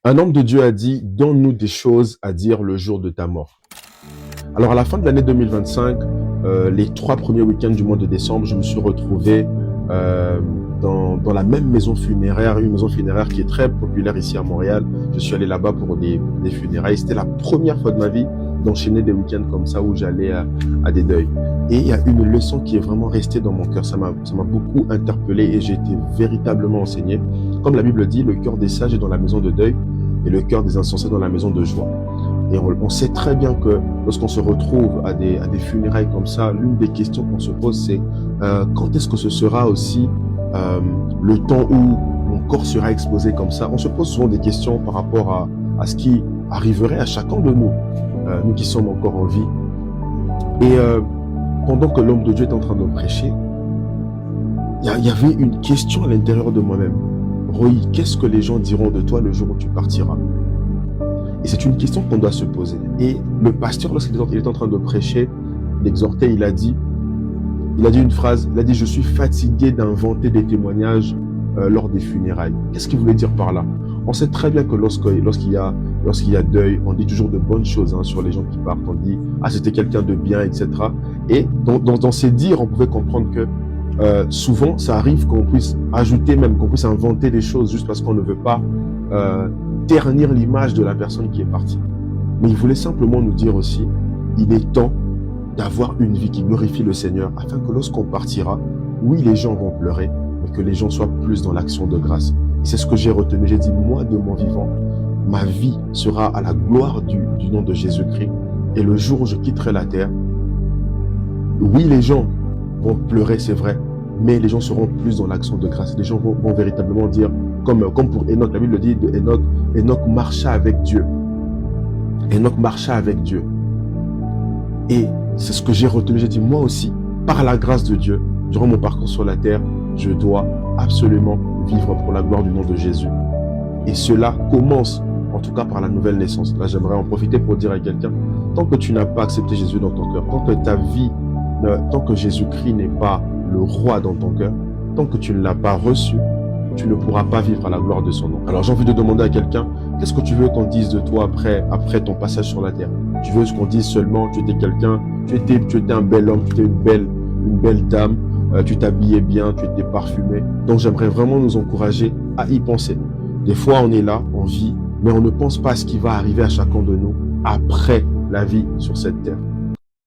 Un homme de Dieu a dit, donne-nous des choses à dire le jour de ta mort. Alors à la fin de l'année 2025, les 3 premiers week-ends du mois de décembre, je me suis retrouvé dans la même maison funéraire, une maison funéraire qui est très populaire ici à Montréal. Je suis allé là-bas pour des funérailles. C'était la première fois de ma vie d'enchaîner des week-ends comme ça où j'allais à des deuils. Et il y a une leçon qui est vraiment restée dans mon cœur. Ça m'a beaucoup interpellé et j'ai été véritablement enseigné. Comme la Bible dit, le cœur des sages est dans la maison de deuil et le cœur des insensés dans la maison de joie. Et on sait très bien que lorsqu'on se retrouve à des funérailles comme ça, l'une des questions qu'on se pose, c'est quand est-ce que ce sera aussi le temps où mon corps sera exposé comme ça. On se pose souvent des questions par rapport à ce qui arriverait à chacun de nous, nous qui sommes encore en vie. Et pendant que l'homme de Dieu est en train de prêcher, il y avait une question à l'intérieur de moi-même. Roy, qu'est-ce que les gens diront de toi le jour où tu partiras? Et c'est une question qu'on doit se poser. Et le pasteur, lorsqu'il est en train de prêcher, d'exhorter, il a dit une phrase, il a dit « Je suis fatigué d'inventer des témoignages lors des funérailles ». Qu'est-ce qu'il voulait dire par là? On sait très bien que lorsqu'il y a deuil, on dit toujours de bonnes choses sur les gens qui partent. On dit « Ah, c'était quelqu'un de bien, etc. » Et dans ces dires, on pouvait comprendre que souvent, ça arrive qu'on puisse ajouter même, qu'on puisse inventer des choses juste parce qu'on ne veut pas ternir l'image de la personne qui est partie. Mais il voulait simplement nous dire aussi, il est temps d'avoir une vie qui glorifie le Seigneur, afin que lorsqu'on partira, oui, les gens vont pleurer, mais que les gens soient plus dans l'action de grâce. Et c'est ce que j'ai retenu. J'ai dit, moi, de mon vivant, ma vie sera à la gloire du nom de Jésus-Christ. Et le jour où je quitterai la terre, oui, les gens vont pleurer, c'est vrai, mais les gens seront plus dans l'action de grâce. Les gens vont véritablement dire, comme pour Enoch, la Bible dit de Enoch marcha avec Dieu. Enoch marcha avec Dieu. Et c'est ce que j'ai retenu. J'ai dit, moi aussi, par la grâce de Dieu, durant mon parcours sur la terre, je dois absolument vivre pour la gloire du nom de Jésus. Et cela commence, en tout cas, par la nouvelle naissance. Là, j'aimerais en profiter pour dire à quelqu'un, tant que tu n'as pas accepté Jésus dans ton cœur, tant que ta vie, tant que Jésus-Christ n'est pas le roi dans ton cœur, tant que tu ne l'as pas reçu, tu ne pourras pas vivre à la gloire de son nom. Alors j'ai envie de demander à quelqu'un, qu'est-ce que tu veux qu'on dise de toi après ton passage sur la terre? Tu veux qu'on dise seulement, tu étais quelqu'un, tu étais un bel homme, tu étais une belle dame, tu t'habillais bien, tu étais parfumé. Donc j'aimerais vraiment nous encourager à y penser. Des fois on est là, on vit, mais on ne pense pas à ce qui va arriver à chacun de nous après la vie sur cette terre.